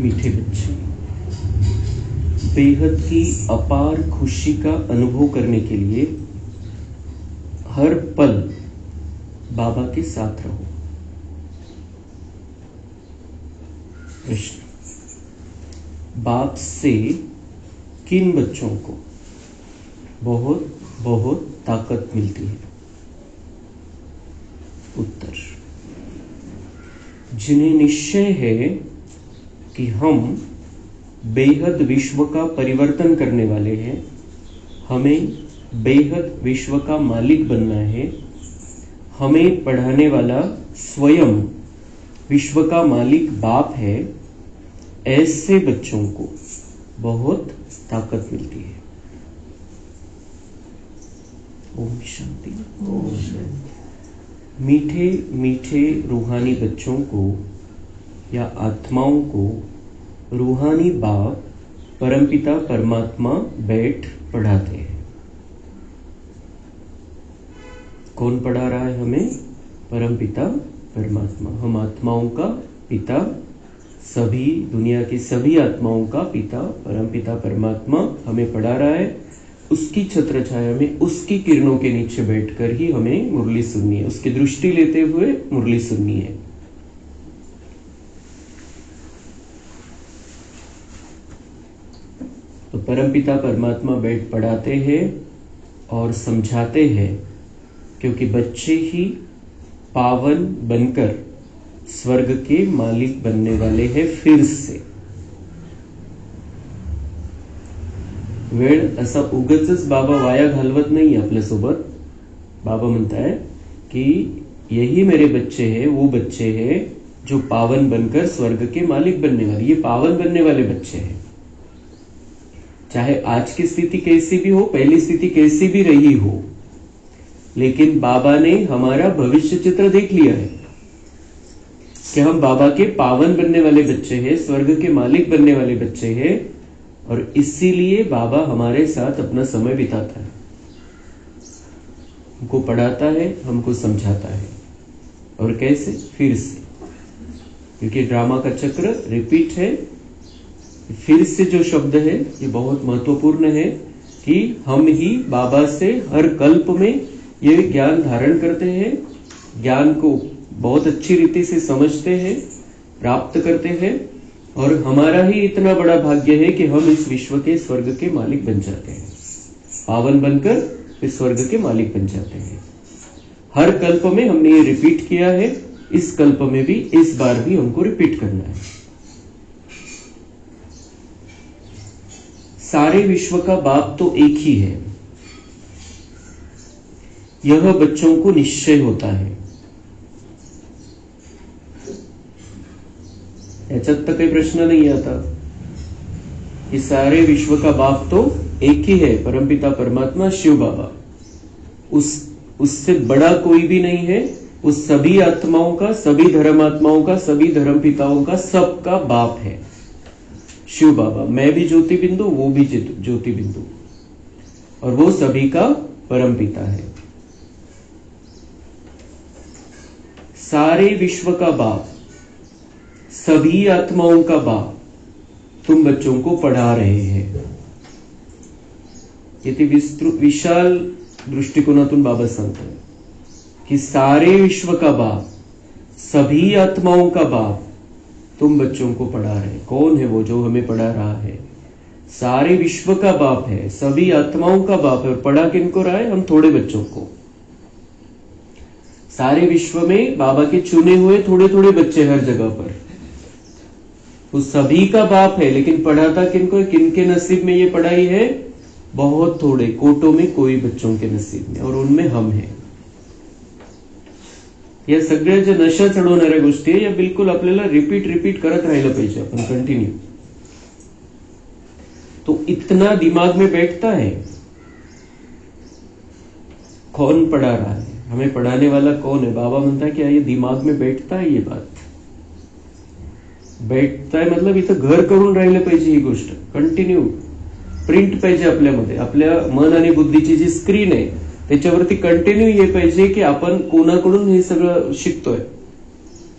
मीठे बच्चे, बेहद की अपार खुशी का अनुभव करने के लिए हर पल बाबा के साथ रहो। प्रश्न, बाप से किन बच्चों को बहुत बहुत ताकत मिलती है? उत्तर, जिन्हें निश्चय है कि हम बेहद विश्व का परिवर्तन करने वाले हैं, हमें बेहद विश्व का मालिक बनना है, हमें पढ़ाने वाला स्वयं विश्व का मालिक बाप है, ऐसे बच्चों को बहुत ताकत मिलती है। ओम शांति। ओम शांति। मीठे मीठे रूहानी बच्चों को या आत्माओं को रूहानी बाप परमपिता परमात्मा बैठ पढ़ाते हैं। कौन पढ़ा रहा है हमें? परमपिता परमात्मा। हम आत्माओं का पिता, सभी दुनिया की सभी आत्माओं का पिता परमपिता परमात्मा हमें पढ़ा रहा है। उसकी छत्र छाया में, उसकी किरणों के नीचे बैठकर ही हमें मुरली सुननी है, उसकी दृष्टि लेते हुए मुरली सुननी है। तो परमपिता परमात्मा बैठ पढ़ाते हैं और समझाते हैं, क्योंकि बच्चे ही पावन बनकर स्वर्ग के मालिक बनने वाले हैं फिर से। वेळ असा उगाचच बाबा वाया घालवत नाही आपल्यासोबत। बाबा म्हणता है कि यही मेरे बच्चे हैं, वो बच्चे हैं जो पावन बनकर स्वर्ग के मालिक बनने वाले। ये पावन बनने वाले बच्चे हैं। चाहे आज की स्थिति कैसी भी हो, पहली स्थिति कैसी भी रही हो, लेकिन बाबा ने हमारा भविष्य चित्र देख लिया है कि हम बाबा के पावन बनने वाले बच्चे हैं, स्वर्ग के मालिक बनने वाले बच्चे हैं, और इसीलिए बाबा हमारे साथ अपना समय बिताता है, हमको पढ़ाता है, हमको समझाता है। और कैसे? फिर से, क्योंकि ड्रामा का चक्र रिपीट है। फिर से जो शब्द है ये बहुत महत्वपूर्ण है कि हम ही बाबा से हर कल्प में ये ज्ञान धारण करते हैं, ज्ञान को बहुत अच्छी रीति से समझते हैं, प्राप्त करते हैं, और हमारा ही इतना बड़ा भाग्य है कि हम इस विश्व के स्वर्ग के मालिक बन जाते हैं। पावन बनकर इस स्वर्ग के मालिक बन जाते हैं। हर कल्प में हमने ये रिपीट किया है, इस कल्प में भी, इस बार भी हमको रिपीट करना है। सारे विश्व का बाप तो एक ही है, यह बच्चों को निश्चय होता है। याच्यात तर काही प्रश्न नहीं आता कि सारे विश्व का बाप तो एक ही है, परमपिता परमात्मा शिव बाबा। उससे बड़ा कोई भी नहीं है। उस सभी आत्माओं का, सभी धर्मात्माओं का, सभी धर्म पिताओं का, सबका बाप है शिव बाबा। मैं भी ज्योति बिंदु, वो भी ज्योति बिंदु, और वो सभी का परमपिता है। सारे विश्व का बाप, सभी आत्माओं का बाप तुम बच्चों को पढ़ा रहे हैं। किती विशाल दृष्टिकोनातून बाबा सांगतात कि सारे विश्व का बाप, सभी आत्माओं का बाप तुम बच्चों को पढ़ा रहे हैं। कौन है वो जो हमें पढ़ा रहा है? सारे विश्व का बाप है, सभी आत्माओं का बाप है। और पढ़ा किनको रहा है? हम थोड़े बच्चों को। सारे विश्व में बाबा के चुने हुए थोड़े थोड़े बच्चे हर जगह पर, वो सभी का बाप है, लेकिन पढ़ाता किनको है? किनके नसीब में ये पढ़ाई है? बहुत थोड़े, कोटों में कोई बच्चों के नसीब में, और उनमें हम हैं। या सगळ्या ज्या नशा चढवणाऱ्या गोष्टी आहे या बिलकुल आपल्याला रिपीट करत राहिलं पाहिजे, आपण कंटिन्यू। तो इतना दिमाग में बैठता है। कौन पढ़ा रहा है? हमें पढ़ाने वाला कौन है? बाबा म्हणता है कि ये दिमाग में बैठता है। ये बात बैठता है मतलब इथं घर करून राहिलं पाहिजे। ही गोष्ट कंटिन्यू प्रिंट पाहिजे आपल्यामध्ये। आपल्या मन आणि बुद्धीची जी स्क्रीन आहे त्याच्यावरती कंटिन्यू ये पाहिजे की आपण कोणाकडून हे सगळं शिकतोय,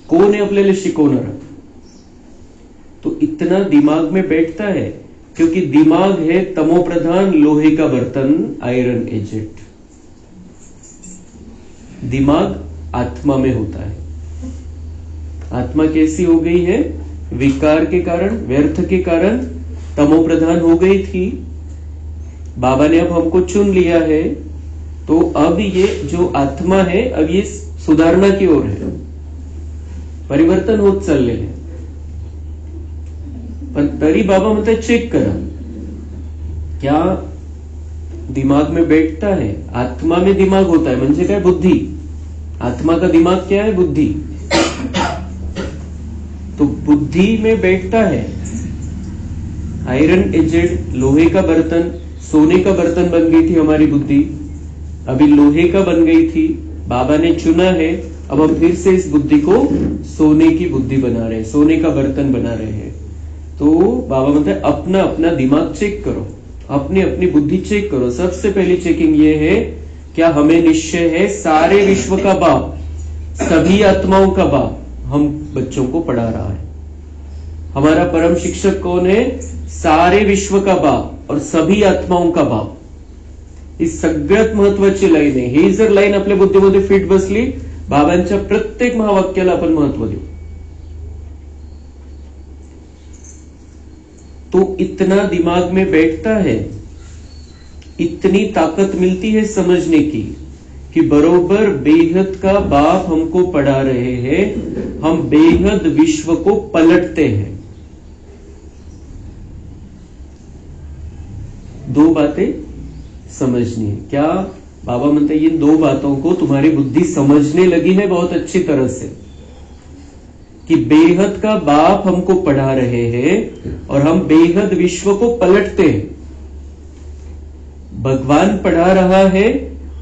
कोण आहे आपल्याला शिकवणार। तो इतना दिमाग में बैठता है, क्योंकि दिमाग है तमो प्रधान लोहे का बर्तन, आयरन एजेड। दिमाग आत्मा में होता है। आत्मा कैसी हो गई है? विकार के कारण, व्यर्थ के कारण तमो प्रधान हो गई थी। बाबा ने अब हमको चुन लिया है, तो अब ये जो आत्मा है अब ये सुधारना की ओर है, परिवर्तन होत चालले है। पण तरी बाबा म्हणतात चेक करा, क्या दिमाग में बैठता है? आत्मा में दिमाग होता है म्हणजे काय? बुद्धि। आत्मा का दिमाग क्या है? बुद्धि। तो बुद्धि में बैठता है। आयरन एजेड, लोहे का बर्तन, सोने का बर्तन बन गई थी हमारी बुद्धि, अभी लोहे का बन गई थी। बाबा ने चुना है, अब हम फिर से इस बुद्धि को सोने की बुद्धि बना रहे हैं, सोने का बर्तन बना रहे हैं। तो बाबा म्हणते हैं अपना अपना दिमाग चेक करो, अपनी अपनी बुद्धि चेक करो। सबसे पहली चेकिंग ये है, क्या हमें निश्चय है सारे विश्व का बाप, सभी आत्माओं का बाप हम बच्चों को पढ़ा रहा है? हमारा परम शिक्षक कौन है? सारे विश्व का बाप और सभी आत्माओं का बाप। ही सगळ्यात महत्वाची लाईन आहे। ही जर लाईन आपल्या बुद्धीमध्ये फिट बसली, बाबांच्या प्रत्येक महावाक्याला आपण महत्व देऊ। तो इतना दिमाग में बैठता है, इतनी ताकत मिलती है समझने की कि बरोबर बेहद का बाप हमको पढ़ा रहे हैं, हम बेहद विश्व को पलटते हैं। दो बातें समझनी है। क्या बाबा म्हणते हैं, इन दो बातों को तुम्हारी बुद्धि समझने लगी है बहुत अच्छी तरह से, कि बेहद का बाप हमको पढ़ा रहे हैं और हम बेहद विश्व को पलटते हैं। भगवान पढ़ा रहा है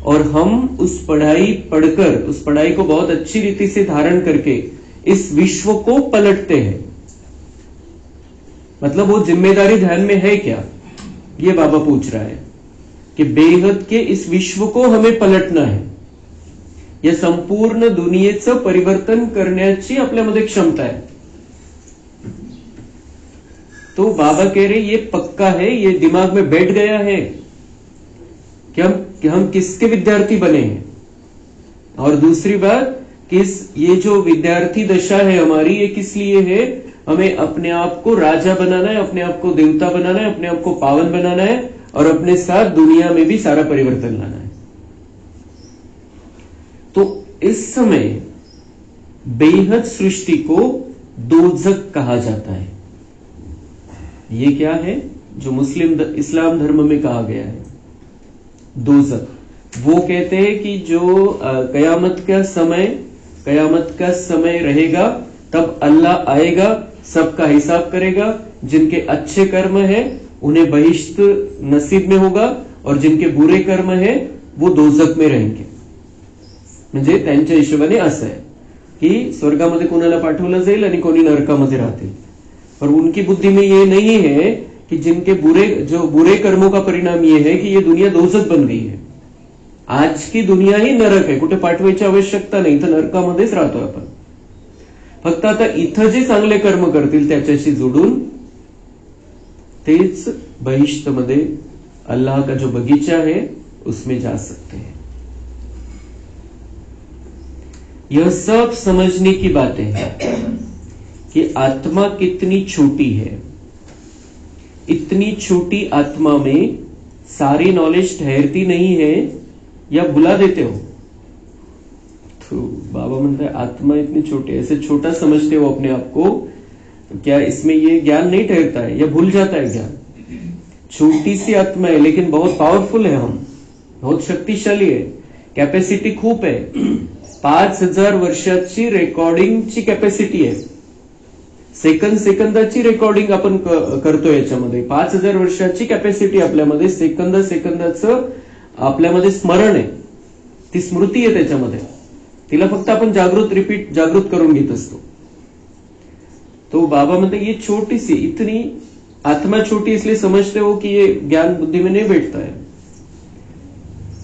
और हम उस पढ़ाई पढ़कर, उस पढ़ाई को बहुत अच्छी रीति से धारण करके इस विश्व को पलटते हैं। मतलब वो जिम्मेदारी ध्यान में है क्या? ये बाबा पूछ रहा है कि बेहद के इस विश्व को हमें पलटना है, या संपूर्ण दुनियेचं परिवर्तन करण्याची आपल्यामध्ये क्षमता है। तो बाबा कह रहे ये पक्का है, ये दिमाग में बैठ गया है कि हम किसके विद्यार्थी बने हैं। और दूसरी बात, ये जो विद्यार्थी दशा है हमारी, ये किस लिए है? हमें अपने आप को राजा बनाना है, अपने आप को देवता बनाना है, अपने आप को पावन बनाना है और अपने साथ दुनिया में भी सारा परिवर्तन लाना है। तो इस समय बेहद सृष्टि को दोजक कहा जाता है। ये क्या है? जो इस्लाम धर्म में कहा गया है, दोजक। वो कहते हैं कि जो कयामत का समय रहेगा, तब अल्लाह आएगा, सबका हिसाब करेगा। जिनके अच्छे कर्म है उन्हें बहिष्ठ नसीब में होगा, और जिनके बुरे कर्म है वो दोजक में रहेंगे। म्हणजे त्यांच्या हिशोबाने असं आहे की स्वर्गामध्ये कोणाला पाठवलं जाईल आणि कोणी नरकामध्ये राहतील। पर उनकी बुद्धि में ये नहीं है कि जिनके बुरे कर्मों का परिणाम ये है कि ये दुनिया दोजक बन गई है। आज की दुनिया ही नरक आहे, कुठे पाठवायची आवश्यकता नाही, इथं नरकामध्येच राहतोय आपण। फक्त आता इथं जे चांगले कर्म करतील त्याच्याशी जोडून तेच बहिष्ठ मध्ये अल्लाह का जो बगीचा है उसमें जा सकते हैं। यह सब समझने की बातें हैं कि आत्मा कितनी छोटी है। इतनी छोटी आत्मा में सारी नॉलेज ठहरती नहीं है, या भुला देते हो? तो बाबा म्हणते हैं आत्मा इतनी छोटी, ऐसे छोटा समझते हो अपने आप को, तो क्या इसमें ये ज्ञान नहीं ठहरता है या भूल जाता है ज्ञान? छोटी सी आत्मा है लेकिन बहुत पावरफुल है, हम बहुत शक्तिशाली है, कॅपॅसिटी खूप आहे। 5000 वर्षाची रेकॉर्डिंगची कॅपॅसिटी आहे। सेकंदाची रेकॉर्डिंग आपण करतोय याच्यामध्ये। 5000 वर्षाची कॅपॅसिटी आपल्यामध्ये, सेकंदाचं आपल्यामध्ये स्मरण आहे, ती स्मृती आहे त्याच्यामध्ये। तिला फक्त आपण जागृत करून घेत असतो। तो बाबा म्हणते ये छोटी सी, इतनी आत्मा छोटी इसलिए समझते हो कि ये ज्ञान बुद्धि में नहीं बैठता है।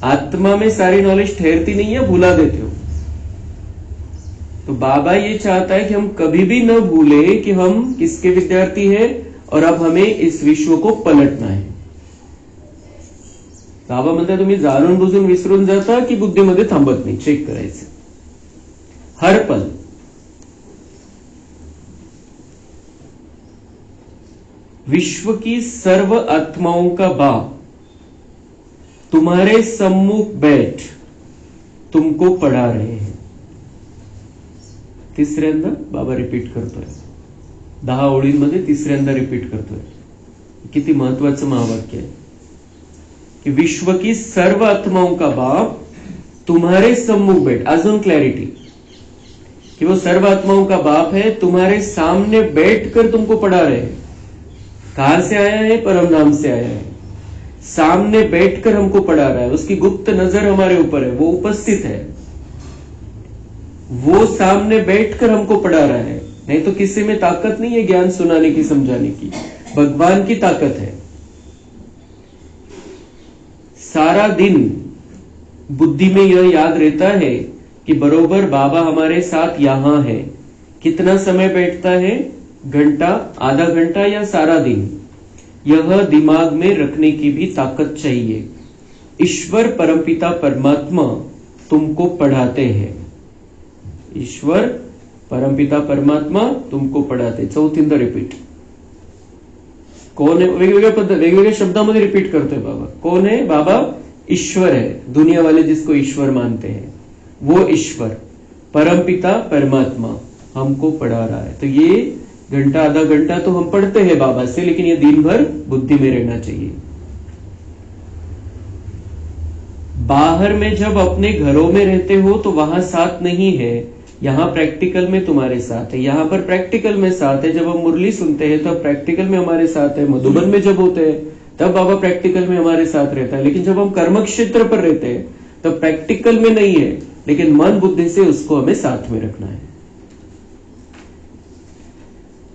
आत्मा में सारी नॉलेज ठहरती नहीं है, भुला देते हो। तो बाबा ये चाहता है कि हम कभी भी न भूले कि हम किसके विद्यार्थी हैं और अब हमें इस विश्व को पलटना है. बाबा म्हणतात तुम्ही जाणून बुजून विसरून जाता की बुद्धीमध्ये थांबत नाही. चेक करायचं हर पल. विश्व की सर्व आत्माओं का बाप तुम्हारे सम्मुख बैठ तुमको पढ़ा रहे हैं. तिसऱ्यांदा बाबा रिपीट करतोय. 10 ओळींमध्ये तिसऱ्यांदा रिपीट करतोय. किती महत्वाचं महावाक्य आहे कि विश्व की सर्व आत्माओं का बाप तुम्हारे सम्मुख बैठ. अजून क्लैरिटी कि वो सर्व आत्माओं का बाप है, तुम्हारे सामने बैठकर तुमको पढ़ा रहे हैं. कहां से आया है? परम नाम से आया है. सामने बैठकर हमको पढ़ा रहा है. उसकी गुप्त नजर हमारे ऊपर है, वो उपस्थित है, वो सामने बैठकर हमको पढ़ा रहा है. नहीं तो किसी में ताकत नहीं है ज्ञान सुनाने की, समझाने की. भगवान की ताकत है. सारा दिन बुद्धि में यह याद रहता है कि बरोबर बाबा हमारे साथ यहां है. कितना समय बैठता है? घंटा, आधा घंटा या सारा दिन? यह दिमाग में रखने की भी ताकत चाहिए. ईश्वर परमपिता परमात्मा तुमको पढ़ाते हैं. ईश्वर परमपिता परमात्मा तुमको पढ़ाते. चौथींदा रिपीट. कोण है? वेगवेगळ्या शब्दामध्ये रिपीट करतोय बाबा. कौन है? बाबा ईश्वर है. दुनिया वाले जिसको ईश्वर मानते हैं वो ईश्वर परमपिता परमात्मा हमको पढ़ा रहा है. तो ये घंटा, आधा घंटा तो हम पढ़ते हैं बाबा से, लेकिन ये दिन भर बुद्धि में रहना चाहिए. बाहर में जब अपने घरों में रहते हो तो वहां साथ नहीं है. यहां प्रैक्टिकल में तुम्हारे साथ है. यहां पर प्रैक्टिकल में साथ है. जब हम मुरली सुनते हैं तब प्रैक्टिकल में हमारे साथ है. मधुबन में जब होते हैं तब बाबा प्रैक्टिकल में हमारे साथ रहता है. लेकिन जब हम कर्म क्षेत्र पर रहते हैं तब प्रैक्टिकल में नहीं है, लेकिन मन बुद्धि से उसको हमें साथ में रखना है.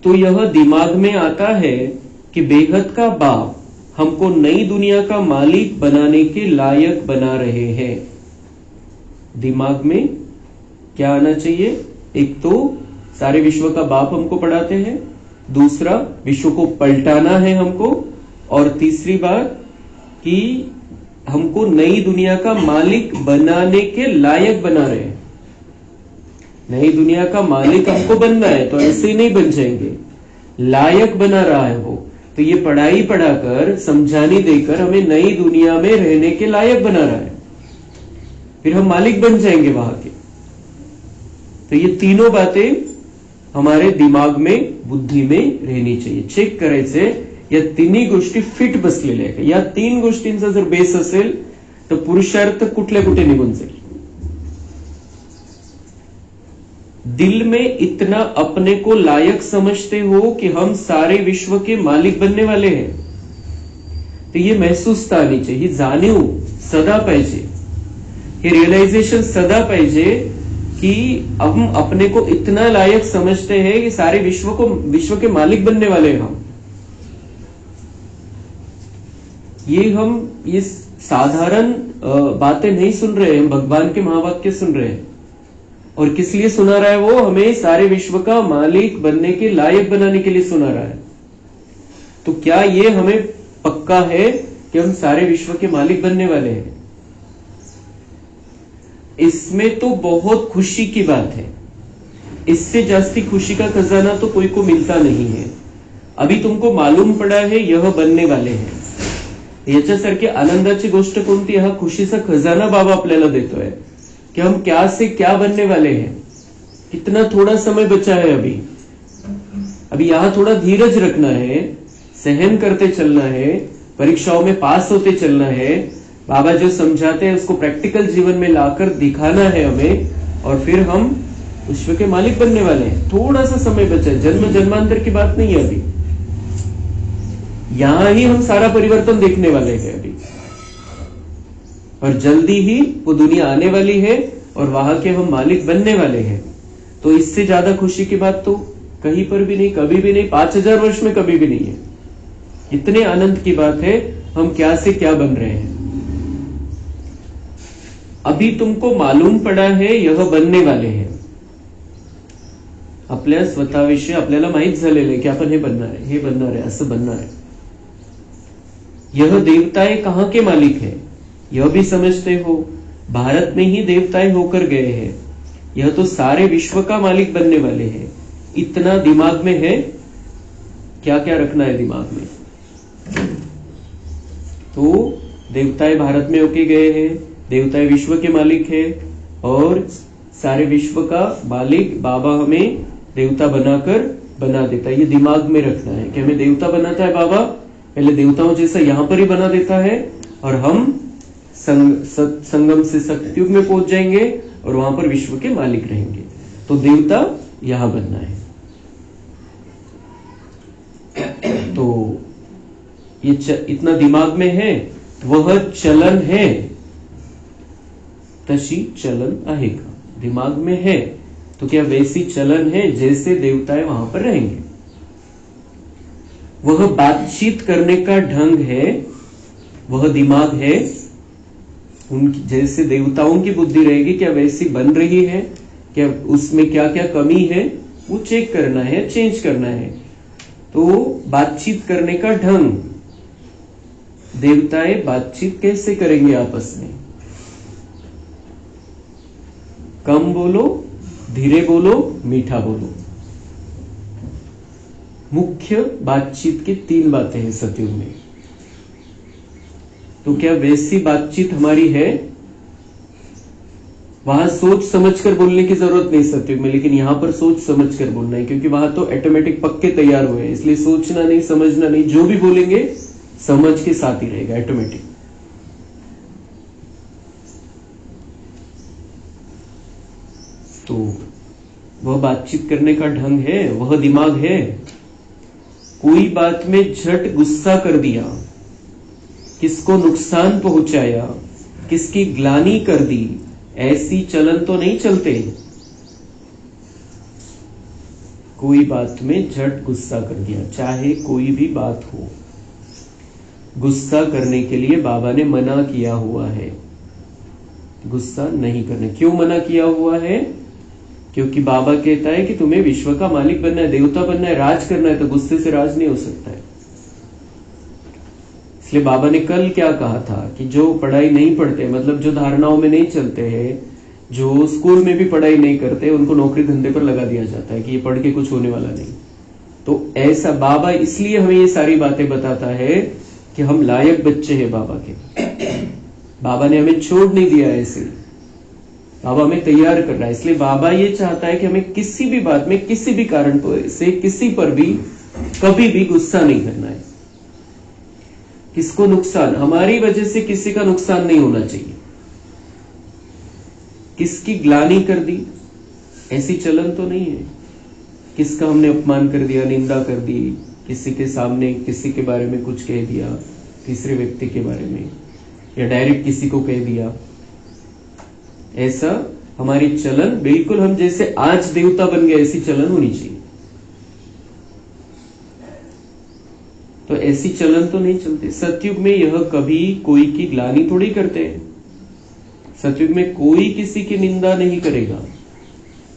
तो यह दिमाग में आता है कि बेहद का बाप हमको नई दुनिया का मालिक बनाने के लायक बना रहे हैं. दिमाग में क्या आना चाहिए? एक तो सारे विश्व का बाप हमको पढ़ाते हैं, दूसरा विश्व को पलटाना है हमको, और तीसरी बात कि हमको नई दुनिया का मालिक बनाने के लायक बना रहे हैं. नई दुनिया का मालिक हमको बनना है तो ऐसे ही नहीं बन जाएंगे. लायक बना रहा है वो. तो ये पढ़ाई पढ़ाकर, समझाने देकर हमें नई दुनिया में रहने के लायक बना रहा है. फिर हम मालिक बन जाएंगे वहां के. तो ये तीनों बातें हमारे दिमाग में, बुद्धी में रहनी चाहिए. चेक करायचे या तिन्ही गोष्टी फिट बसलेल्या आहे का. या 3 गोष्टींचा जर बेस असेल तर पुरुषार्थ कुठल्या कुठे निघून जाईल. दिल में इतना अपने को लायक समझते हो कि हम सारे विश्व के मालिक बनने वाले हैं. तो ये महसूसता आनी चाहिए. ही जाणीव सदा पाहिजे. हे रियलाइजेशन सदा पाहिजे कि हम अपने को इतना लायक समझते हैं कि सारे विश्व के मालिक बनने वाले हैं हम. ये साधारण बातें नहीं सुन रहे हैं. हम भगवान के महावाक्य सुन रहे हैं. और किस लिए सुना रहा है? वो हमें सारे विश्व का मालिक बनने के लायक बनाने के लिए सुना रहा है. तो क्या ये हमें पक्का है कि हम सारे विश्व के मालिक बनने वाले हैं? इसमें तो बहुत खुशी की बात है. इससे जास्ती खुशी का खजाना तो कोई को मिलता नहीं है. अभी तुमको मालूम पड़ा है यह बनने वाले हैं. याच्यासारखी आनंदाची गोष्ट कोणती? हा खुशीचा खजाना बाबा आपल्याला देतोय कि हम क्या से क्या बनने वाले हैं. कितना थोड़ा समय बचा है. अभी यहां थोड़ा धीरज रखना है, सहन करते चलना है, परीक्षाओं में पास होते चलना है. बाबा जो समझाते हैं उसको प्रैक्टिकल जीवन में लाकर दिखाना है हमें, और फिर हम विश्व के मालिक बनने वाले हैं. थोड़ा सा समय बचा है. जन्म जन्मांतर की बात नहीं है. अभी यहां ही हम सारा परिवर्तन देखने वाले हैं अभी, और जल्दी ही वो दुनिया आने वाली है और वहां के हम मालिक बनने वाले हैं. तो इससे ज्यादा खुशी की बात तो कहीं पर भी नहीं, कभी भी नहीं, 5000 वर्ष में कभी भी नहीं है. इतने आनंद की बात है हम क्या से क्या बन रहे हैं. अभी तुमको मालूम पड़ा है यह बनने वाले हैं. आपल्या स्वतःविषयी आपल्याला माहित झालेलं आहे की आपण हे बनणार आहे, हे बनणार आहे, असं बनणार आहे. यह देवताएं कहां के मालिक है, यह भी समझते हो. भारत में ही देवताएं होकर गए हैं. यह तो सारे विश्व का मालिक बनने वाले हैं. इतना दिमाग में है. क्या क्या रखना है दिमाग में. तो देवताएं भारत में होके गए हैं, देवताएं विश्व के मालिक है और सारे विश्व का मालिक बाबा हमें देवता बनाकर बना देता है. ये दिमाग में रखना है कि हमें देवता बनाता है बाबा. पहले देवताओं जैसा यहां पर ही बना देता है और हम संगम से सतयुग में पहुंच जाएंगे और वहां पर विश्व के मालिक रहेंगे. तो देवता यहां बनना है. तो ये इतना दिमाग में है. वह चलन है. तशी चलन आहे का. दिमाग में है तो क्या वैसी चलन है जैसे देवताएं वहां पर रहेंगे. वह बातचीत करने का ढंग है. वह दिमाग है. उनकी जैसे देवताओं की बुद्धि रहेगी क्या वैसी बन रही है, क्या उसमें क्या क्या कमी है वो चेक करना है, चेंज करना है. तो बातचीत करने का ढंग. देवताएं बातचीत कैसे करेंगे आपस में. कम बोलो, धीरे बोलो, मीठा बोलो. मुख्य बातचीत की 3 बातें हैं सतयुग में. तो क्या वैसी बातचीत हमारी है. वहां सोच समझकर बोलने की जरूरत नहीं सतयुग में, लेकिन यहां पर सोच समझकर बोलना है क्योंकि वहां तो ऑटोमेटिक पक्के तैयार हुए हैं. इसलिए सोचना नहीं, समझना नहीं, जो भी बोलेंगे समझ के साथ ही रहेगा ऑटोमेटिक. तो वह बातचीत करने का ढंग है, वह दिमाग है. कोई बात में झट गुस्सा कर दिया, किसको नुकसान पहुंचाया, किसकी ग्लानि कर दी, ऐसी चलन तो नहीं चलते. कोई बात में झट गुस्सा कर दिया, चाहे कोई भी बात हो. गुस्सा करने के लिए बाबा ने मना किया हुआ है. गुस्सा नहीं करने. क्यों मना किया हुआ है. क्योंकि बाबा कहता है कि तुम्हें विश्व का मालिक बनना है, देवता बनना है, राज करना है. तो गुस्से से राज नहीं हो सकता है. इसलिए बाबा ने कल क्या कहा था कि जो पढ़ाई नहीं पढ़ते, मतलब जो धारणाओं में नहीं चलते हैं, जो स्कूल में भी पढ़ाई नहीं करते, उनको नौकरी धंधे पर लगा दिया जाता है कि ये पढ़ के कुछ होने वाला नहीं. तो ऐसा बाबा इसलिए हमें ये सारी बातें बताता है कि हम लायक बच्चे हैं बाबा के. बाबा ने हमें छोड़ नहीं दिया ऐसे. बाबा हमें तैयार कर रहा है. इसलिए बाबा ये चाहता है कि हमें किसी भी बात में, किसी भी कारण से, किसी पर भी कभी भी गुस्सा नहीं करना है. किसको नुकसान, हमारी वजह से किसी का नुकसान नहीं होना चाहिए. किसकी ग्लानि कर दी, ऐसी चलन तो नहीं है. किसका हमने अपमान कर दिया, निंदा कर दी, किसी के सामने किसी के बारे में कुछ कह दिया, तीसरे व्यक्ति के बारे में, या डायरेक्ट किसी को कह दिया. ऐसा हमारी चलन बिल्कुल हम जैसे आज देवता बन गए ऐसी चलन होनी चाहिए. तो ऐसी चलन तो नहीं चलती. सतयुग में यह कभी कोई की ग्लानि थोड़ी करते हैं. सतयुग में कोई किसी की निंदा नहीं करेगा.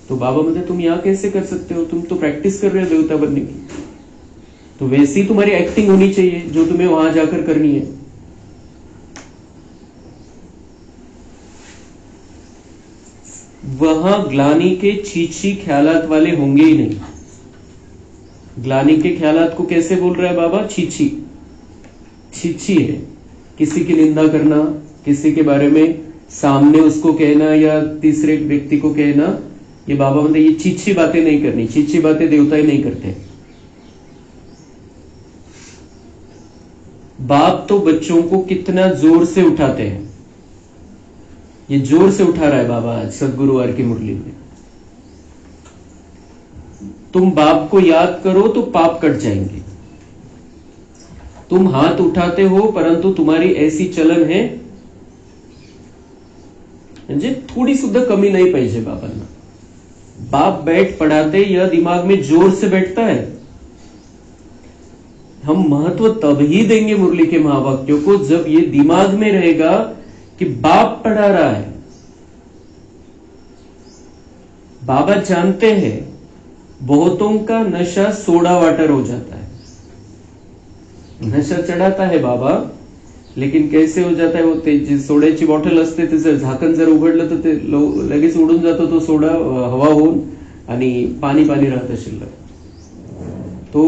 तो बाबा बोलते तुम यहां कैसे कर सकते हो, तुम तो प्रैक्टिस कर रहे हो देवता बनने की. तो वैसी तुम्हारी एक्टिंग होनी चाहिए जो तुम्हें वहां जाकर करनी है. वहां ग्लानि के छीछी ख्यालात वाले होंगे ही नहीं. ग्लानि के ख्यालात को कैसे बोल रहा है बाबा, छीछी. छीछी है किसी की निंदा करना, किसी के बारे में सामने उसको कहना या तीसरे व्यक्ति को कहना. ये बाबा मतलब ये छीछी बातें नहीं करनी. छीछी बातें देवता ही नहीं करते. बाप तो बच्चों को कितना जोर से उठाते हैं. ये जोर से उठा रहा है बाबा आज सदगुरुवार की मुरली में. तुम बाप को याद करो तो पाप कट जाएंगे. तुम हाथ उठाते हो परंतु तुम्हारी ऐसी चलन है म्हणजे थोडी सुद्धा कमी नहीं पाहिजे बाबांना. बाप बैठ पढ़ाते यह दिमाग में जोर से बैठता है. हम महत्व तब ही देंगे मुरली के महावाक्यों को जब ये दिमाग में रहेगा कि बाप पढ़ा रहा है. बाबा जानते हैं बहुतों का नशा सोडा वाटर हो जाता है। नशा चढाता है बाबा, लेकिन कैसे हो जाता है वो, ते सोड्याची बॉटल असते त्याचं झाकण जर उघडलं तर ते लगेच उडून जातो तो सोडा, हवा होऊन, आणि पानी पानी रहता शिल्लक। तो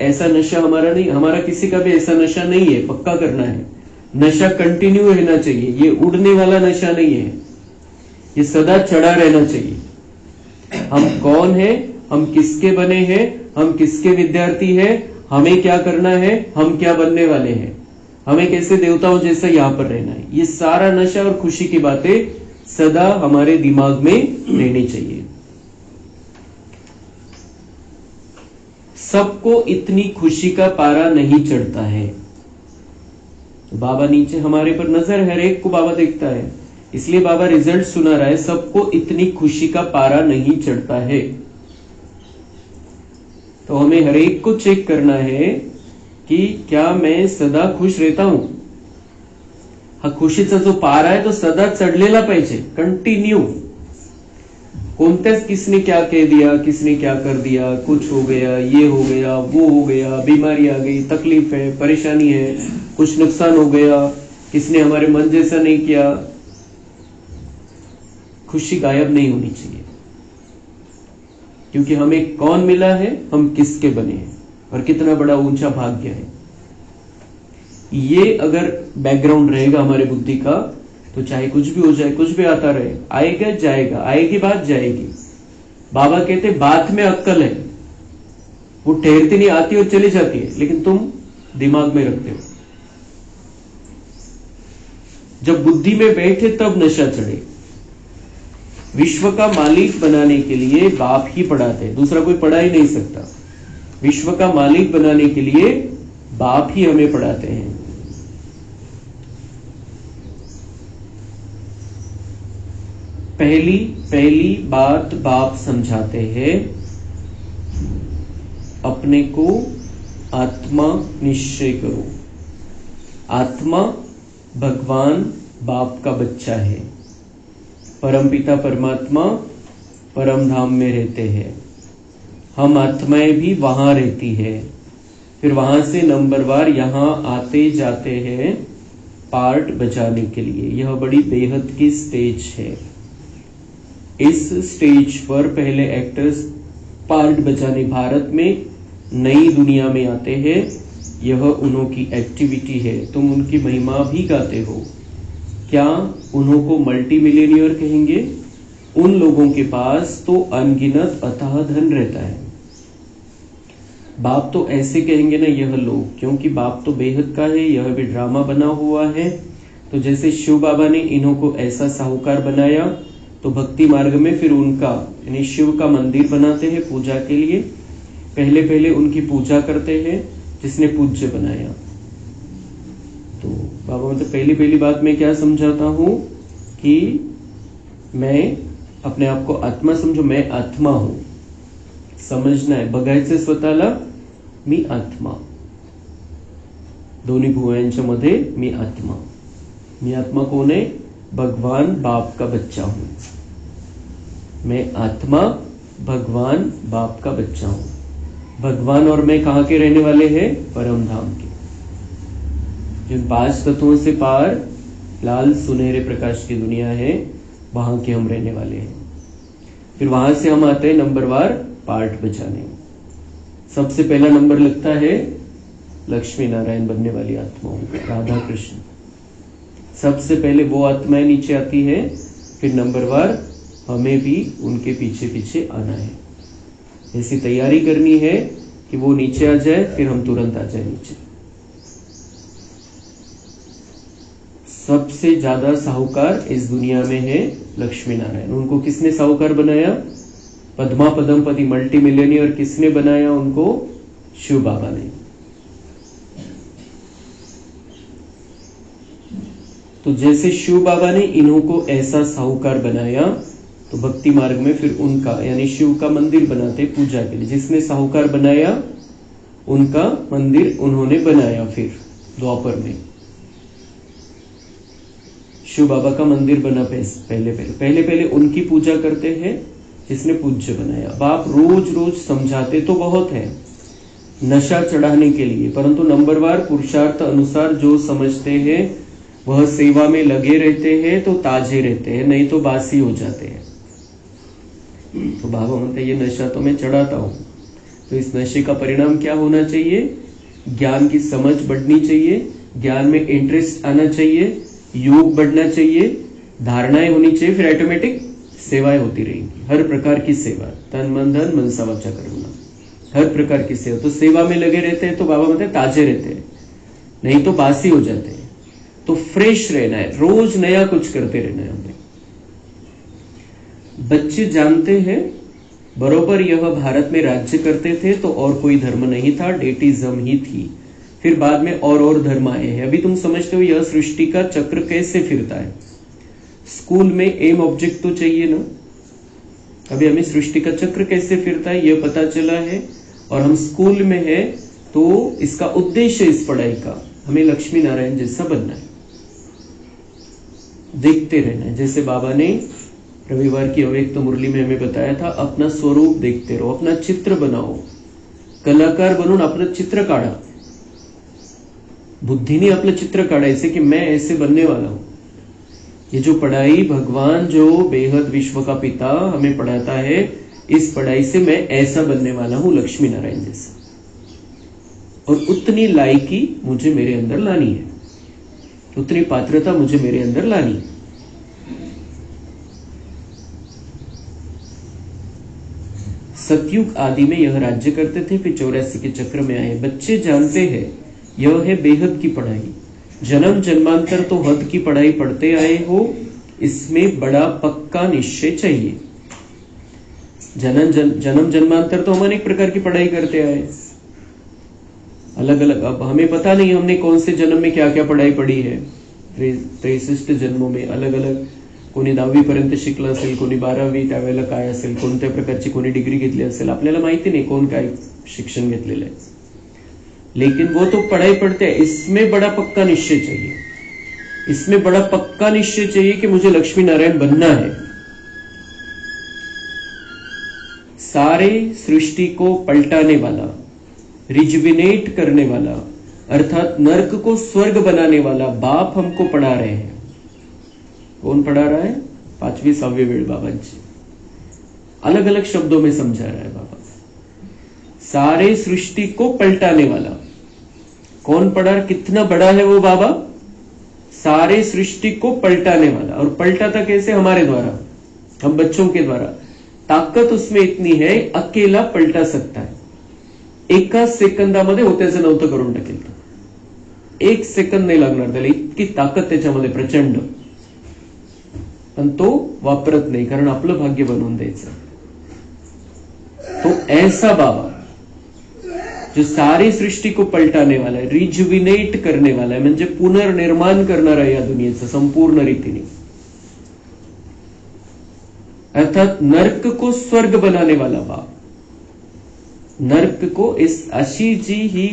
ऐसा नशा हमारा नहीं, हमारा किसी का भी ऐसा नशा नहीं है। पक्का करना है, नशा कंटिन्यू रहना चाहिए। ये उड़ने वाला नशा नहीं है, ये सदा चढ़ा रहना चाहिए। हम कौन है, हम किसके बने हैं, हम किसके विद्यार्थी हैं, हमें क्या करना है, हम क्या बनने वाले हैं, हमें कैसे देवताओं जैसा यहां पर रहना है, ये सारा नशा और खुशी की बातें सदा हमारे दिमाग में रहनी चाहिए। सबको इतनी खुशी का पारा नहीं चढ़ता है। तो बाबा नीचे हमारे पर नजर है, हर एक को बाबा देखता है, इसलिए बाबा रिजल्ट सुना रहा है। सबको इतनी खुशी का पारा नहीं चढ़ता है। तो हमें हर एक को चेक करना है कि क्या मैं सदा खुश रहता हूं। हा खुशीचा जो पारा है तो सदा चढलेला पाहिजे, कंटिन्यू। कोणत्याच किसने क्या कह दिया, किसने क्या कर दिया, कुछ हो गया, ये हो गया, वो हो गया, बीमारी आ गई, तकलीफ है, परेशानी है, कुछ नुकसान हो गया, किसने हमारे मन जैसा नहीं किया, खुशी गायब नहीं होनी चाहिए। क्योंकि हमें कौन मिला है, हम किसके बने हैं, और कितना बड़ा ऊंचा भाग्य है। ये अगर बैकग्राउंड रहेगा हमारे बुद्धि का, तो चाहे कुछ भी हो जाए, कुछ भी आता रहे, आएगा जाएगा, आएगी बात जाएगी। बाबा कहते बात में अक्कल है, वो ठहरती नहीं, आती और चली जाती है, लेकिन तुम दिमाग में रखते हो। जब बुद्धि में बैठे तब नशा चढ़े। विश्व का मालिक बनाने के लिए बाप ही पढ़ाते हैं, दूसरा कोई पढ़ा ही नहीं सकता। विश्व का मालिक बनाने के लिए बाप ही हमें पढ़ाते हैं। पहली बात बाप समझाते हैं, अपने को आत्मा निश्चय करो। आत्मा भगवान बाप का बच्चा है। परमपिता परमात्मा परम धाम में रहते हैं, हम आत्माएं भी वहां रहती है। फिर वहां से नंबरवार यहां आते जाते हैं पार्ट बचाने के लिए। यह बड़ी बेहद की स्टेज है। इस स्टेज पर पहले एक्टर्स पार्ट बचाने भारत में नई दुनिया में आते हैं। यह उन्हों की एक्टिविटी है। तुम उनकी महिमा भी गाते हो। क्या उन्हों को मल्टी मिलियनियर कहेंगे? उन लोगों के पास तो अनगिनत अथाह धन रहता है। बाप तो ऐसे कहेंगे ना यह लोग, क्योंकि बाप तो बेहद का है, यह भी ड्रामा बना हुआ है। तो जैसे शिव बाबा ने इन्हों को ऐसा साहूकार बनाया, तो भक्ति मार्ग में फिर उनका यानी शिव का मंदिर बनाते हैं पूजा के लिए। पहले उनकी पूजा करते हैं जिसने पूज्य बनाया। तो बाबा मतलब पहली बात मैं क्या समझाता हूं कि मैं अपने आप को आत्मा समझो, मैं आत्मा हूं। समझना है, बघायचे स्वतःला मी आत्मा। दोन्ही भुवयांच्या मध्ये मी आत्मा। मी आत्मा कौन है? भगवान बाप का बच्चा हूं। मैं आत्मा भगवान बाप का बच्चा हूं। भगवान और मैं कहां के रहने वाले हैं? परम धाम के। जिन 5 तत्वों से पार लाल सुनहरे प्रकाश की दुनिया है, वहां के हम रहने वाले हैं। फिर वहां से हम आते हैं नंबरवार पार्ट बचाने। सबसे पहला नंबर लगता है लक्ष्मी नारायण बनने वाली आत्माओं का, राधा कृष्ण। सबसे पहले वो आत्माएं नीचे आती है, फिर नंबरवार हमें भी उनके पीछे पीछे आना है। ऐसी तैयारी करनी है कि वो नीचे आ जाए, फिर हम तुरंत आ जाए नीचे। सबसे ज्यादा साहूकार इस दुनिया में है लक्ष्मी नारायण। उनको किसने साहूकार बनाया? पद्मा पदमपति मल्टी मिलियनियर किसने बनाया उनको? शिव बाबा ने। तो जैसे शिव बाबा ने इन्हों को ऐसा साहूकार बनाया, तो भक्ति मार्ग में फिर उनका यानी शिव का मंदिर बनाते पूजा के लिए। जिसने साहूकार बनाया उनका मंदिर उन्होंने बनाया। फिर द्वापर में शिव बाबा का मंदिर बना। पहले उनकी पूजा करते हैं, जिसने पूज्य बनाया। अब आप रोज रोज समझाते तो बहुत है नशा चढ़ाने के लिए, परंतु नंबरवार पुरुषार्थ अनुसार जो समझते हैं वह सेवा में लगे रहते हैं तो ताजे रहते हैं, नहीं तो बासी हो जाते हैं। तो बाबा बोलते ये नशा तो मैं चढ़ाता हूं, तो इस नशे का परिणाम क्या होना चाहिए? ज्ञान की समझ बढ़नी चाहिए, ज्ञान में इंटरेस्ट आना चाहिए, योग बढ़ना चाहिए, धारणाएं होनी चाहिए, फिर ऑटोमेटिक सेवाएं होती रहेंगी। हर प्रकार की सेवा, तन मन धन मनसा वाचा कर्मणा, हर प्रकार की सेवा। तो सेवा में लगे रहते हैं तो बाबा बोलते हैं ताजे रहते हैं, नहीं तो बासी हो जाते हैं। तो फ्रेश रहना है, रोज नया कुछ करते रहना है हमें। बच्चे जानते हैं बरोबर यह भारत में राज्य करते थे तो और कोई धर्म नहीं था, डेटिज्म ही थी। फिर बाद में और धर्म आए हैं। अभी तुम समझते हो यह सृष्टि का चक्र कैसे फिरता है। स्कूल में एम ऑब्जेक्ट तो चाहिए ना। अभी हमें सृष्टि का चक्र कैसे फिरता है यह पता चला है, और हम स्कूल में है तो इसका उद्देश्य इस पढ़ाई का हमें लक्ष्मी नारायण जैसा बनना है, देखते रहना है। जैसे बाबा ने रविवार की अव्यक्त मुरली में हमें बताया था, अपना स्वरूप देखते रहो, अपना चित्र बनाओ, कलाकार बनून आपलं चित्र काढा, बुद्धीने आपलं चित्र काढायचे कि मैं ऐसे बनने वाला हूं। ये जो पढ़ाई भगवान जो बेहद विश्व का पिता हमें पढ़ाता है, इस पढ़ाई से मैं ऐसा बनने वाला हूं लक्ष्मी नारायण जैसा, और उतनी लायकी मुझे मेरे अंदर लानी है, उतनी पात्रता मुझे मेरे अंदर लानी है। सतयुग आदि में यह राज्य करते थे, फिर 84 के चक्र में आए। बच्चे जानते हैं यह है बेहद की पढ़ाई, जन्म जन्मांतर तो हद की पढ़ाई पढ़ते आए हो, इसमें बड़ा पक्का निश्चय चाहिए। जन्म जन्मांतर तो हम अनेक प्रकार की पढ़ाई करते आए, अलग अलग। अब हमें पता नहीं हमने कौन से जन्म में क्या क्या पढ़ाई पढ़ी है। 63 जन्मों में अलग अलग, कोणी 10वी पर्यंत शिकलं असेल, कोणी 12वी, त्यावेळेला काय असेल, कोणत्या प्रकारची कोणी डिग्री घेतली असेल, आपल्याला माहिती नाही कोण काय शिक्षण घेतलेलं आहे। लेकिन वो तो पढ़ाई पढ़ते हैं, इसमें बड़ा पक्का निश्चय चाहिए, इसमें बड़ा पक्का निश्चय चाहिए कि मुझे लक्ष्मी नारायण बनना है। सारे सृष्टि को पलटाने वाला, रिजुविनेट करने वाला, अर्थात नर्क को स्वर्ग बनाने वाला बाप हमको पढ़ा रहे हैं। कौन पढ़ा रहा है? 5वीं 6वीं वेळ बाबांची, अलग अलग शब्दों में समझा रहा है बाबा। सारे सृष्टि को पलटाने वाला कौन पढ़ा? कितना बड़ा है वो बाबा? सारे सृष्टि को पलटाने वाला। और पलटाता कैसे? हमारे द्वारा, हम बच्चों के द्वारा। ताकत उसमें इतनी है, अकेला पलटा सकता है। एका सेकंदामध्ये होत्याचं नव्हतं करून टाकेल तो, 1 सेकंद नाही लागणार त्याला, इतकी ताकद त्याच्यामध्ये प्रचंड। पण तो वापरत नाही, कारण आपलं भाग्य बनवून द्यायचं। तो ऐसा बाबा जो सारी सृष्टि को पलटाने वाला है, रिजुविनेट करने वाला है, म्हणजे पुनर्निर्माण करणारा या दुनियेचं संपूर्ण रीतीने, अर्थात नर्क को स्वर्ग बनाने वाला बाप। नर्क को इस अशी जी ही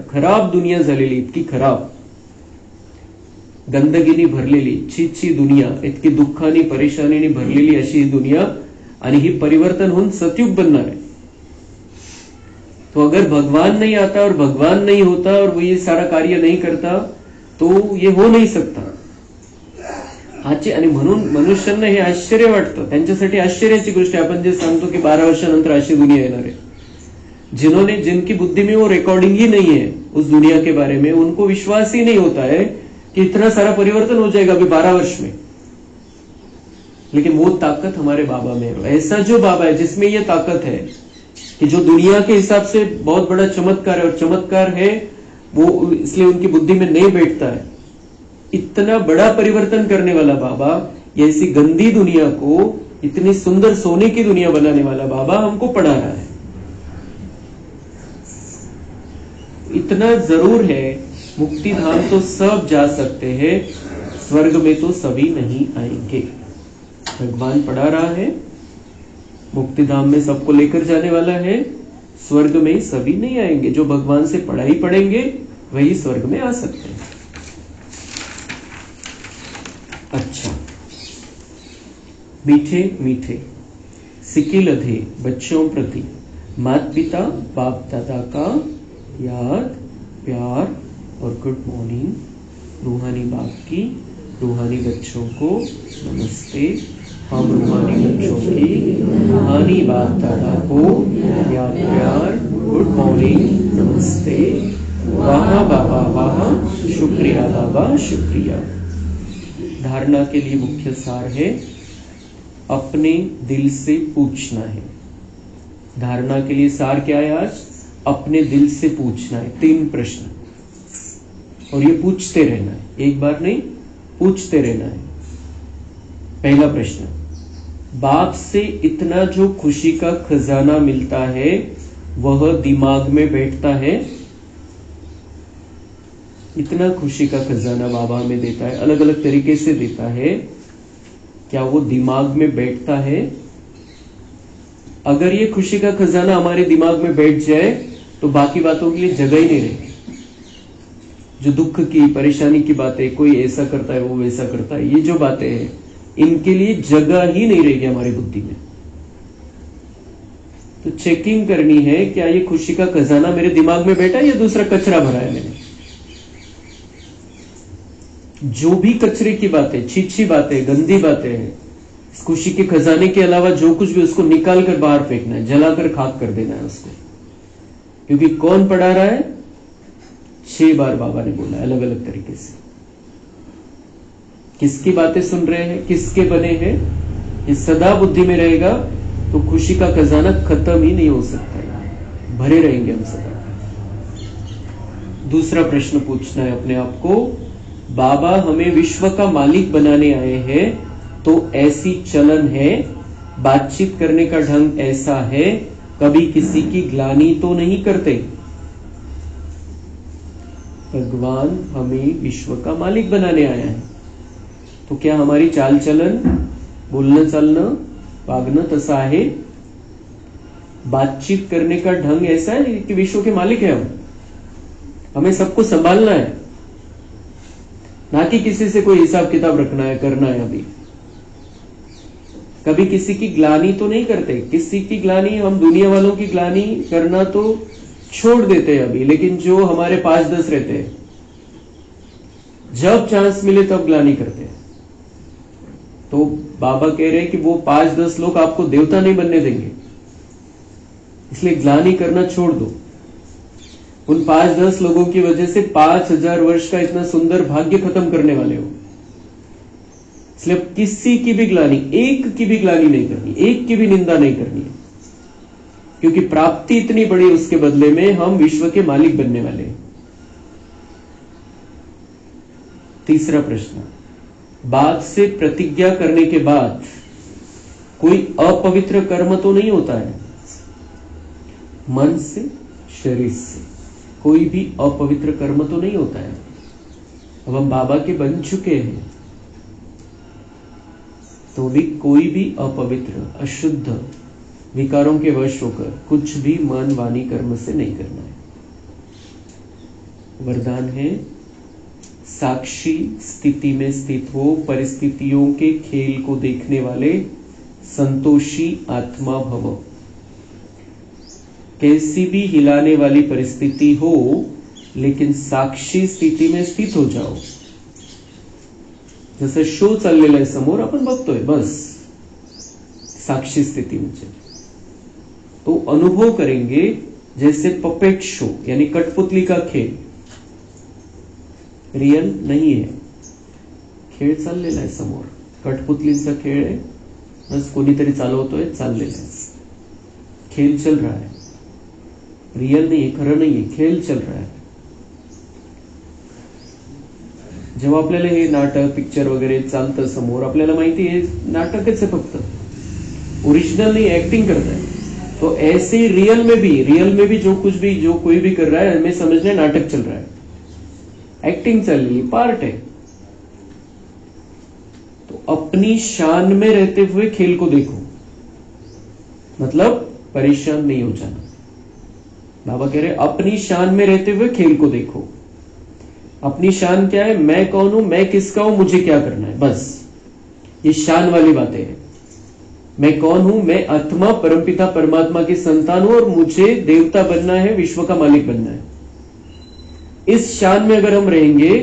खराब दुनिया झालेली, इतकी खराब गंदगीनी भरलेली चीची दुनिया, इतकी दुःखानी परेशानीने भरलेली अशी ही दुनिया, आणि ही परिवर्तन होऊन सतयुग बनणार है। तो अगर भगवान नहीं आता और भगवान नहीं होता और वो ये सारा कार्य नहीं करता तो ये हो नहीं सकता। आणि म्हणून मनुष्यांना हे आश्चर्य वाटतं, त्यांच्यासाठी आश्चर्याची गोष्ट आहे। आपण जे सांगतो की 12 वर्षानंतर अशी दुनिया येणार है, जिनकी बुद्धि में वो रिकॉर्डिंग ही नहीं है उस दुनिया के बारे में, उनको विश्वास ही नहीं होता है कि इतना सारा परिवर्तन हो जाएगा अभी 12 वर्ष में। लेकिन वो ताकत हमारे बाबा में है। ऐसा जो बाबा है जिसमें ये ताकत है कि जो दुनिया के हिसाब से बहुत बड़ा चमत्कार है, और चमत्कार है वो इसलिए उनकी बुद्धि में नहीं बैठता है, इतना बड़ा परिवर्तन करने वाला बाबा, ये ऐसी गंदी दुनिया को इतनी सुंदर सोने की दुनिया बनाने वाला बाबा हमको पढ़ा रहा है। इतना जरूर है, मुक्ति धाम तो सब जा सकते हैं, स्वर्ग में तो सभी नहीं आएंगे। भगवान पढ़ा रहा है, मुक्ति धाम में सबको लेकर जाने वाला है, स्वर्ग में सभी नहीं आएंगे। जो भगवान से पढ़ाई पढ़ेंगे वही स्वर्ग में आ सकते हैं। अच्छा, मीठे मीठे सिकिलधे बच्चों प्रति माता पिता बाप दादा का याद, प्यार और गुड मॉर्निंग। रूहानी बाप की रूहानी बच्चों को नमस्ते। हम रूहानी बच्चों की रूहानी बाप दादा को याद, प्यार, गुड मॉर्निंग, नमस्ते। वाह बाबा वाह, शुक्रिया बाबा शुक्रिया। धारणा के लिए मुख्य सार है अपने दिल से पूछना है। धारणा के लिए सार क्या है आज? अपने दिल से पूछना है 3 प्रश्न, और ये पूछते रहना है, एक बार नहीं, पूछते रहना है। पहला प्रश्न, बाप से इतना जो खुशी का खजाना मिलता है वह दिमाग में बैठता है? इतना खुशी का खजाना बाबा हमें देता है, अलग अलग तरीके से देता है, क्या वो दिमाग में बैठता है? अगर ये खुशी का खजाना हमारे दिमाग में बैठ जाए तो बाकी बातों के लिए जगह ही नहीं रहेगी। जो दुख की, परेशानी की बातें, कोई ऐसा करता है, वो वैसा करता है, ये जो बातें हैं, इनके लिए जगह ही नहीं रहेगी हमारी बुद्धि में। तो चेकिंग करनी है, क्या ये खुशी का खजाना मेरे दिमाग में बैठा है या दूसरा कचरा भरा है मैंने? जो भी कचरे की बातें, छीछी बातें, गंदी बातें हैं, इस खुशी के खजाने के अलावा जो कुछ भी, उसको निकाल कर बाहर फेंकना है, जलाकर खाक कर देना है उसको। क्योंकि कौन पढ़ा रहा है? 6 बार बाबा ने बोला अलग अलग तरीके से। किसकी बातें सुन रहे हैं, किसके बने हैं, ये सदा बुद्धि में रहेगा तो खुशी का खजाना खत्म ही नहीं हो सकता है, भरे रहेंगे हम सदा। दूसरा प्रश्न पूछना है अपने आप को, बाबा हमें विश्व का मालिक बनाने आए हैं तो ऐसी चलन है, बातचीत करने का ढंग ऐसा है, कभी किसी की ग्लानि तो नहीं करते? भगवान हमें विश्व का मालिक बनाने आया है, तो क्या हमारी चाल चलन, बोलना चालना, वागना तसा है? बातचीत करने का ढंग ऐसा है कि विश्व के मालिक है हम, हमें सबको संभालना है, ना कि किसी से कोई हिसाब किताब रखना है, करना है। अभी कभी किसी की ग्लानि तो नहीं करते। किसी की ग्लानि, हम दुनिया वालों की ग्लानि करना तो छोड़ देते हैं अभी, लेकिन जो हमारे 5-10 रहते हैं, जब चांस मिले तब ग्लानि करते हैं। तो बाबा कह रहे हैं कि वो 5-10 लोग आपको देवता नहीं बनने देंगे, इसलिए ग्लानि करना छोड़ दो। उन 5-10 लोगों की वजह से 5000 वर्ष का इतना सुंदर भाग्य खत्म करने वाले हो। इसलिए किसी की भी ग्लानि, एक की भी ग्लानि नहीं करनी, एक की भी निंदा नहीं करनी है, क्योंकि प्राप्ति इतनी बड़ी, उसके बदले में हम विश्व के मालिक बनने वाले हैं। तीसरा प्रश्न, बात से प्रतिज्ञा करने के बाद कोई अपवित्र कर्म तो नहीं होता है? मन से, शरीर से कोई भी अपवित्र कर्म तो नहीं होता है। अब हम बाबा के बन चुके हैं तो भी कोई भी अपवित्र, अशुद्ध विकारों के वश होकर कुछ भी मन, वाणी, कर्म से नहीं करना है। वरदान है, साक्षी स्थिति में स्थित हो, परिस्थितियों के खेल को देखने वाले संतोषी आत्मा भव। कैसी भी हिलाने वाली परिस्थिति हो, लेकिन साक्षी स्थिती में स्थित हो जाओ। जसं शो चाललेला आहे समोर, आपण बघतोय, बस साक्षी स्थिती म्हणजे तो अनुभव करेंगे जैसे पपेट शो, यानी कठपुतली का खेल। रियल नहीं है, खेळ चाललेला आहे समोर, कठपुतलीचा खेळ आहे, बस कोणीतरी चालवतोय, चाललेला आहे, खेल चल रहा है, रियल नहीं है, खरं नहीं है, खेल चल रहा है। जेव्हा आपल्याला हे नाटक, पिक्चर वगैरे चालतं समोर, आपल्याला माहिती आहे नाटकच है, फक्त ओरिजिनल नहीं, एक्टिंग करता है। तो ऐसे रियल में भी जो कुछ भी, जो कोई भी कर रहा है, हमें समझना है नाटक चल रहा है, एक्टिंग चल रही है, पार्ट है। तो अपनी शान में रहते हुए खेल को देखो, मतलब परेशान नहीं हो जाना। बाबा कह रहे अपनी शान में रहते हुए खेल को देखो। अपनी शान क्या है? मैं कौन हूं, मैं किसका हूं, मुझे क्या करना है, बस ये शान वाली बातें हैं। मैं कौन हूं? मैं आत्मा परमपिता परमात्मा की संतान हूं और मुझे देवता बनना है, विश्व का मालिक बनना है। इस शान में अगर हम रहेंगे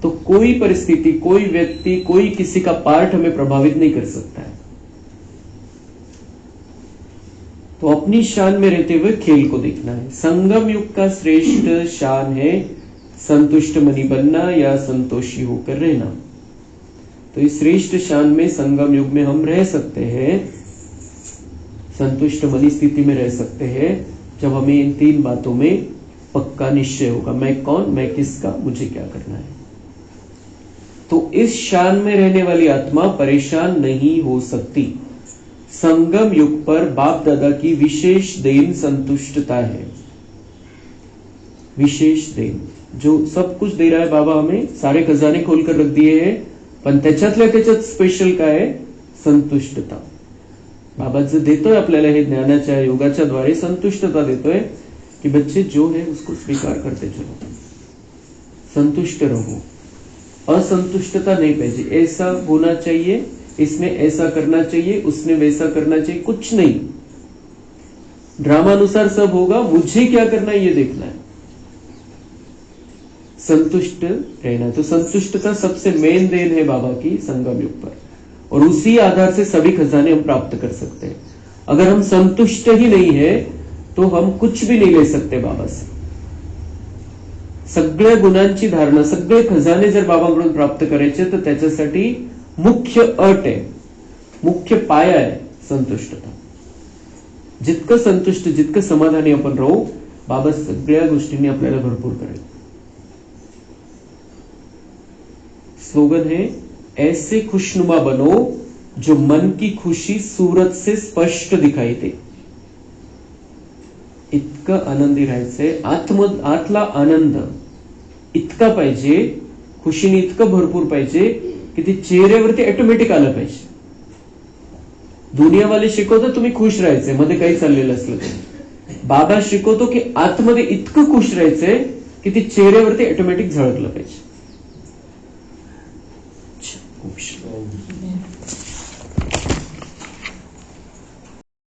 तो कोई परिस्थिति, कोई व्यक्ति, कोई किसी का पार्ट हमें प्रभावित नहीं कर सकता है। तो अपनी शान में रहते हुए खेल को देखना है। संगम युग का श्रेष्ठ शान है संतुष्ट मनी बनना या संतोषी होकर रहना। तो इस श्रेष्ठ शान में संगम युग में हम रह सकते हैं, संतुष्ट मनी स्थिति में रह सकते हैं, जब हमें इन 3 बातों में पक्का निश्चय होगा। मैं कौन, मैं किसका, मुझे क्या करना है। तो इस शान में रहने वाली आत्मा परेशान नहीं हो सकती। संगम युग पर बाप दादा की विशेष देन संतुष्टता है। विशेष देन जो सब कुछ दे रहा है बाबा, हमें सारे खजाने खोलकर रख दिए हैं, पण त्याच्यात स्पेशल काय आहे? संतुष्टता। बाबा जे देतोय आपल्याला हे ज्ञानाच्या योगाच्या द्वारे संतुष्टता देतोय कि बच्चे जो है उसको स्वीकार करते चलो, संतुष्ट रहो, असंतुष्टता नहीं पाहिजे। ऐसा होना चाहिए, इसने ऐसा करना चाहिए, उसने वैसा करना चाहिए, कुछ नहीं। ड्रामानुसार सब होगा, मुझे क्या करना है ये देखना है, संतुष्ट रहना है। तो संतुष्टता सबसे मेन देन है बाबा की संगम युग पर, और उसी आधार से सभी खजाने हम प्राप्त कर सकते हैं। अगर हम संतुष्ट ही नहीं है तो हम कुछ भी नहीं ले सकते बाबा से। सगळ्या गुणांची धारणा, सगळे खजाने जर बाबांकडून प्राप्त करायचे तर त्याच्यासाठी मुख्य अट आहे, मुख्य पाया आहे संतुष्टता। जितकं संतुष्ट, जितकं समाधानी आपण राहू, बाबा सगळ्या गोष्टींनी आपल्याला भरपूर करेल। स्लोगन है, ऐसे खुशनुमा बनो जो मन की खुशी सूरत से स्पष्ट दिखाई दे। इतकं आनंदी राहायचंय, आतला आनंद इतका पाहिजे, खुशीने इतकं भरपूर पाहिजे की ते चेहऱ्यावरती ऑटोमॅटिक आलं पाहिजे। दुनियावाले शिकवतात तुम्ही खुश राहायचंय, मध्ये काही चाललेलं असलं तर बाबा शिकवतो की आतमध्ये इतकं खुश राहायचंय की ते चेहऱ्यावरती ऑटोमॅटिक झळकलं पाहिजे।